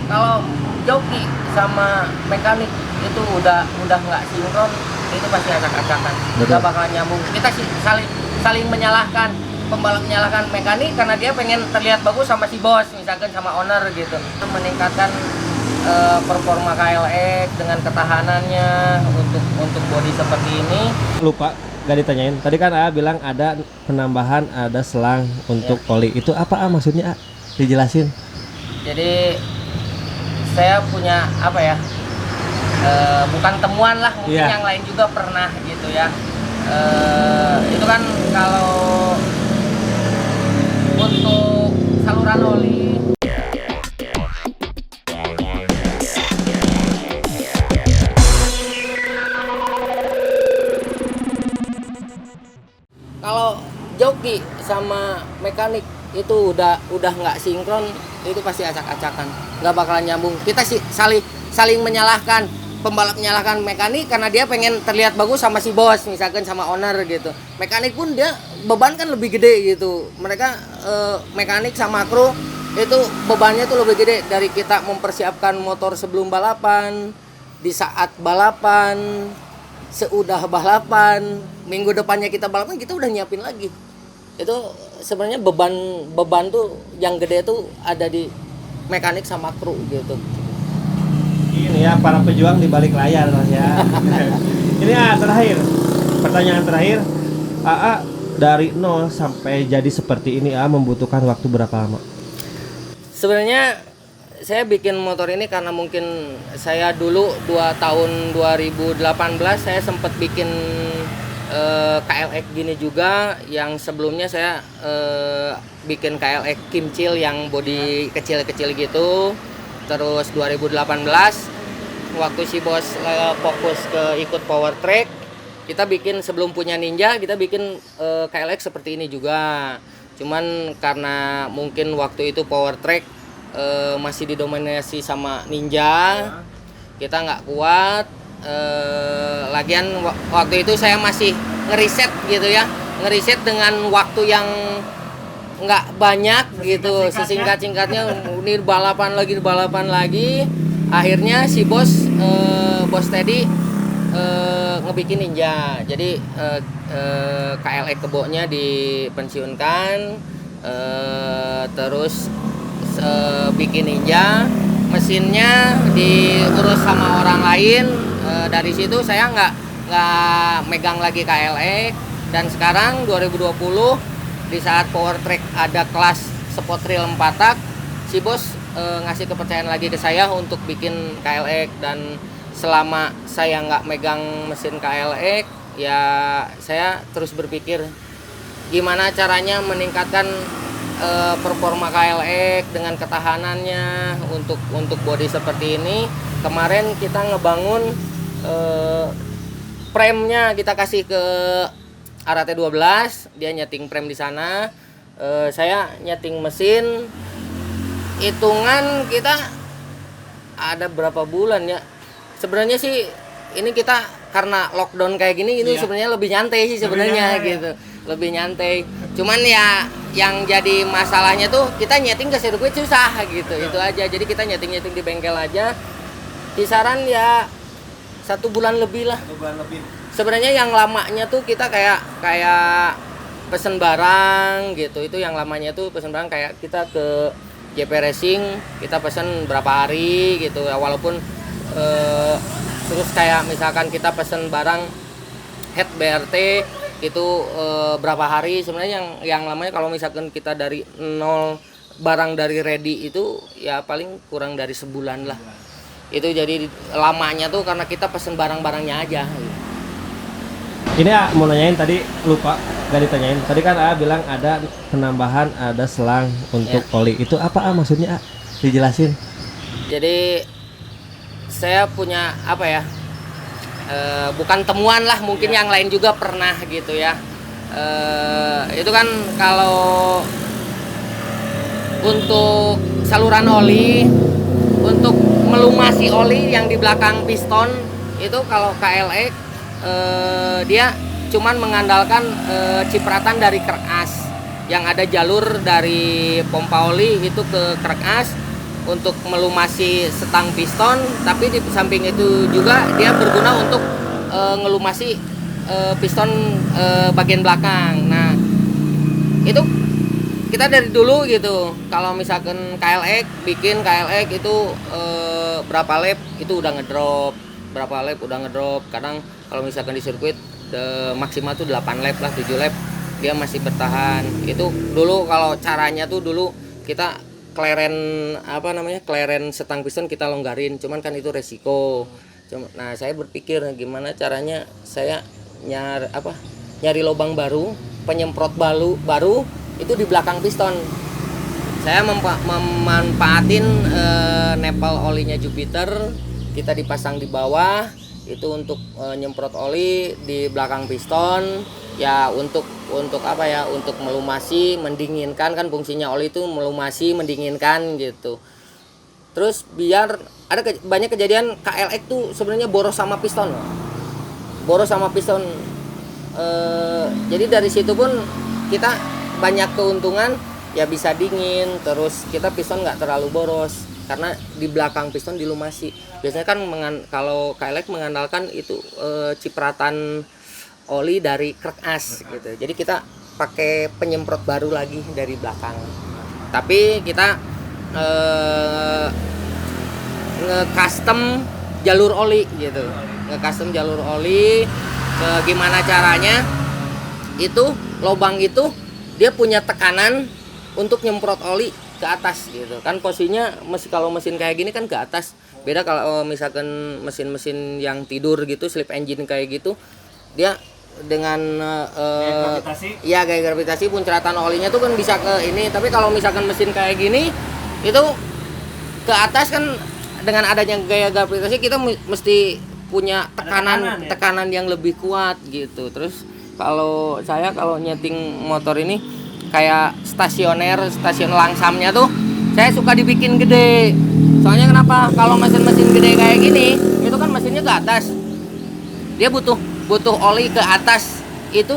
Kalau joki sama mekanik itu udah nggak sinkron, itu pasti acak-acakan, nggak bakalan nyambung. Kita sih saling menyalahkan, pembalap menyalahkan mekanik karena dia pengen terlihat bagus sama si bos, misalkan sama owner gitu. Meningkatkan performa KLX dengan ketahanannya untuk bodi seperti ini. Lupa gak ditanyain. Tadi kan bilang ada penambahan, ada selang untuk oli. Itu apa maksudnya? Dijelasin. Jadi saya punya apa ya? Bukan temuan lah, mungkin yang lain juga pernah gitu ya. Itu kan kalau untuk saluran oli kalau joki sama mekanik itu udah nggak sinkron, itu pasti acak-acakan, nggak bakalan nyambung. Kita sih saling menyalahkan, pembalap menyalahkan mekanik karena dia pengen terlihat bagus sama si bos, misalkan sama owner gitu. Mekanik pun dia beban kan lebih gede gitu. Mereka mekanik sama kru itu bebannya tuh lebih gede dari kita mempersiapkan motor sebelum balapan, di saat balapan, seudah balapan, minggu depannya kita balapan kita udah nyiapin lagi. Itu sebenarnya beban tuh yang gede tuh ada di mekanik sama kru gitu. Ini ya para pejuang di balik layar ya. Ini terakhir, pertanyaan terakhir. AA dari nol sampai jadi seperti ini membutuhkan waktu berapa lama? Sebenarnya saya bikin motor ini karena mungkin saya dulu tahun 2018 saya sempat bikin KLX gini juga, yang sebelumnya saya bikin KLX Kimcil yang bodi kecil-kecil gitu. Terus 2018 waktu si bos fokus ke ikut power track, kita bikin sebelum punya Ninja kita bikin KLX seperti ini juga. Cuman karena mungkin waktu itu power track masih didominasi sama Ninja, kita nggak kuat. Lagian waktu itu saya masih ngeriset gitu ya, ngeriset dengan waktu yang nggak banyak gitu, sesingkat-singkatnya. Ini balapan lagi. Akhirnya si bos Teddy ngebikin Ninja, jadi KLX keboknya dipensiunkan, terus bikin Ninja, mesinnya diurus sama orang lain. Dari situ saya nggak megang lagi KLX, dan sekarang 2020 di saat power track ada kelas sport rail 4 tak, si bos ngasih kepercayaan lagi ke saya untuk bikin KLX. Dan selama saya nggak megang mesin KLX, ya saya terus berpikir gimana caranya meningkatkan performa KLX dengan ketahanannya untuk bodi seperti ini. Kemarin kita ngebangun premnya, kita kasih ke Arate 12, dia nyeting prem di sana, saya nyeting mesin. Hitungan kita ada berapa bulan ya? Sebenarnya sih ini kita karena lockdown kayak gini itu sebenarnya lebih nyantai sih sebenarnya gitu. Lebih nyantai. Cuman ya yang jadi masalahnya tuh kita nyeting ke sirkuit susah gitu. Itu aja. Jadi kita nyeting di bengkel aja. Kisaran ya 1 bulan lebih lah. 1 bulan lebih. Sebenarnya yang lamanya tuh kita kayak pesen barang gitu. Itu yang lamanya tuh pesen barang, kayak kita ke JP Racing kita pesen berapa hari gitu ya, walaupun terus kayak misalkan kita pesen barang head BRT itu berapa hari. Sebenarnya yang lamanya kalau misalkan kita dari nol barang dari ready itu ya paling kurang dari sebulan lah. Itu jadi lamanya tuh karena kita pesen barang-barangnya aja. Ini mau nanyain, tadi lupa gak ditanyain. Tadi kan bilang ada penambahan, ada selang untuk oli. Itu apa maksudnya dijelasin. Jadi saya punya apa ya? Bukan temuan lah, mungkin yang lain juga pernah gitu ya. Itu kan kalau untuk saluran oli, untuk melumasi oli yang di belakang piston itu kalau KLX dia cuman mengandalkan cipratan dari krek as yang ada jalur dari pompa oli itu ke krek as untuk melumasi setang piston, tapi di samping itu juga dia berguna untuk ngelumasi piston bagian belakang. Nah, itu kita dari dulu gitu. Kalau misalkan KLX, bikin KLX itu berapa lap itu udah ngedrop, berapa lap udah ngedrop. Kadang kalau misalkan di sirkuit maksimal tuh 8 lap lah, 7 lap dia masih bertahan. Itu dulu kalau caranya tuh dulu kita kleren setang piston kita longgarin, cuman kan itu resiko. Nah, saya berpikir gimana caranya saya nyari lubang baru, penyemprot baru itu di belakang piston. Saya memanfaatin nepal olinya Jupiter, kita dipasang di bawah itu untuk nyemprot oli di belakang piston ya, untuk melumasi, mendinginkan, kan fungsinya oli itu melumasi, mendinginkan gitu. Terus biar ada banyak kejadian KLX tuh sebenarnya boros sama piston. Jadi dari situ pun kita banyak keuntungan ya, bisa dingin, terus kita piston nggak terlalu boros karena di belakang piston dilumasi. Biasanya kan kalau KLX mengandalkan itu cipratan oli dari krek as gitu. Jadi kita pakai penyemprot baru lagi dari belakang. Tapi kita nge-custom jalur oli gitu. Nge-custom jalur oli, gimana caranya? Itu lubang itu dia punya tekanan untuk nyemprot oli ke atas gitu. Kan posisinya kalau mesin kayak gini kan ke atas. Beda kalau misalkan mesin-mesin yang tidur gitu, slip engine kayak gitu, dia dengan gaya gravitasi puncratan olinya tuh kan bisa ke ini. Tapi kalau misalkan mesin kayak gini itu ke atas kan, dengan adanya gaya gravitasi kita mesti punya tekanan yang lebih kuat gitu. Terus kalau nyeting motor ini kayak stasiun langsamnya tuh saya suka dibikin gede. Soalnya kenapa? Kalau mesin-mesin gede kayak gini itu kan mesinnya ke atas, dia butuh oli ke atas, itu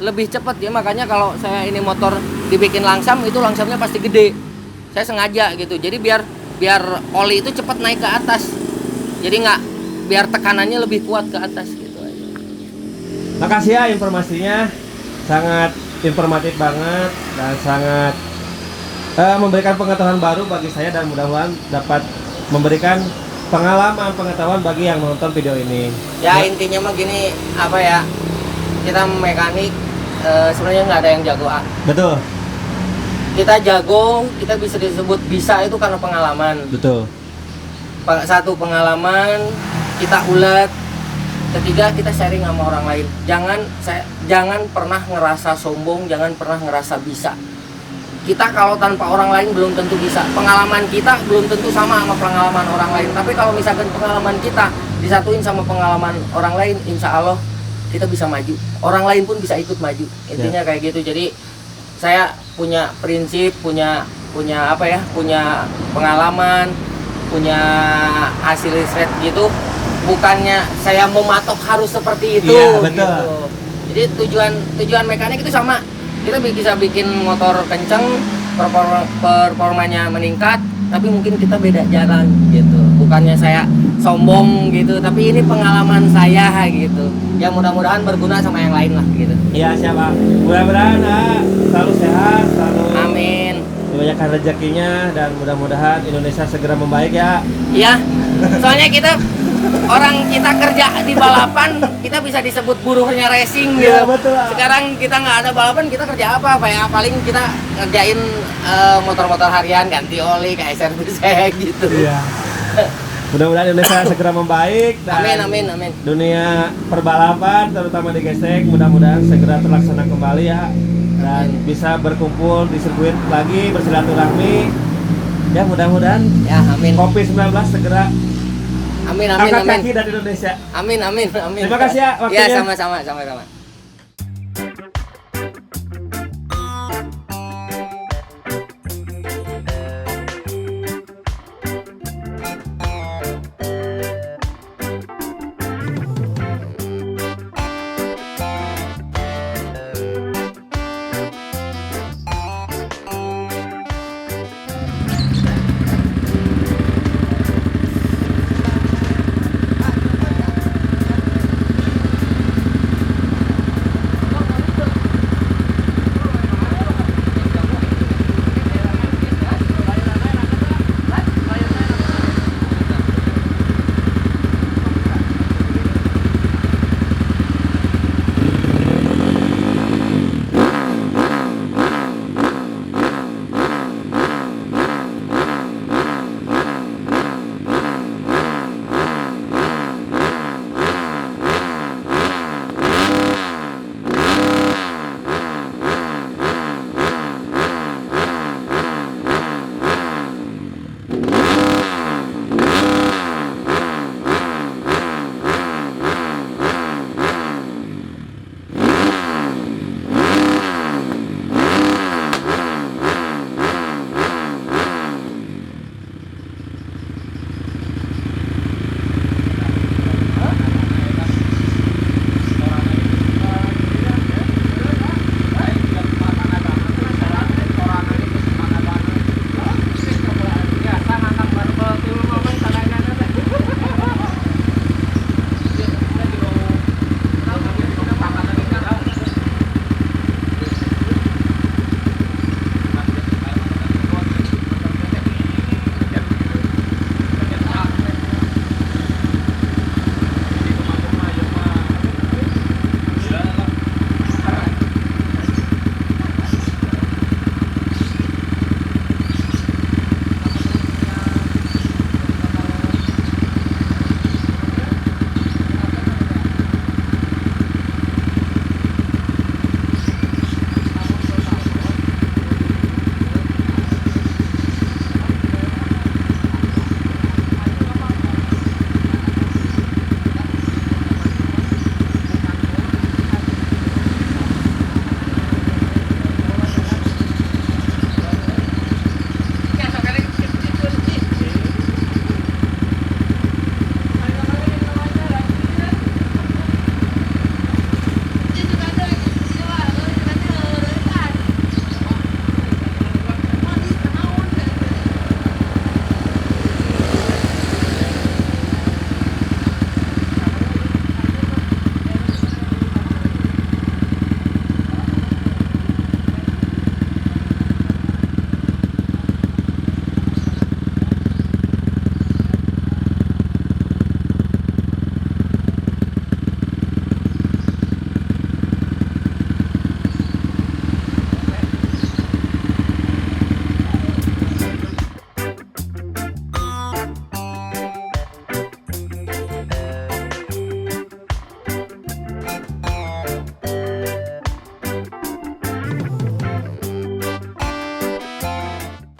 lebih cepat ya. Makanya kalau saya ini motor dibikin langsam, itu langsamnya pasti gede. Saya sengaja gitu. Jadi biar oli itu cepat naik ke atas. Jadi biar tekanannya lebih kuat ke atas gitu aja. Makasih ya informasinya, sangat informatif banget dan sangat memberikan pengetahuan baru bagi saya, dan mudah-mudahan dapat memberikan pengetahuan bagi yang menonton video ini. Ya intinya mah gini, kita mekanik sebenarnya nggak ada yang jago. Betul. Kita jago, kita bisa disebut bisa itu karena pengalaman. Betul. Satu, pengalaman, kita ulet. Ketiga, kita sharing sama orang lain. Jangan pernah ngerasa sombong, jangan pernah ngerasa bisa. Kita kalau tanpa orang lain belum tentu bisa. Pengalaman kita belum tentu sama pengalaman orang lain. Tapi kalau misalkan pengalaman kita disatuin sama pengalaman orang lain, insya Allah kita bisa maju. Orang lain pun bisa ikut maju. Intinya kayak gitu. Jadi saya punya prinsip, punya pengalaman, punya hasil riset gitu. Bukannya saya mau matok harus seperti itu. Iya, betul. Gitu. Jadi tujuan mekanik itu sama. Kita bisa bikin motor kenceng, performanya meningkat, tapi mungkin kita beda jalan gitu. Bukannya saya sombong gitu, tapi ini pengalaman saya gitu. Ya mudah-mudahan berguna sama yang lain lah gitu. Iya, siapa? Mudah-mudahan selalu sehat, selalu Amin. dibanyakan rezekinya, dan mudah-mudahan Indonesia segera membaik ya. Iya. Soalnya kita kerja di balapan, kita bisa disebut buruhnya racing gitu. Iya, betul. Sekarang kita nggak ada balapan, kita kerja apa? Ya paling kita ngerjain motor-motor harian, ganti oli, kayak servis gitu. Iya. Mudah-mudahan Indonesia segera membaik, dan Amin. dunia perbalapan terutama di Gestek mudah-mudahan segera terlaksana kembali ya, dan bisa berkumpul di sirkuit lagi, bersilaturahmi ya, mudah-mudahan Ya, amin. COVID-19 segera Amin. angkat kaki dari Indonesia. Amin. Terima kasih ya waktunya. Ya, sama-sama.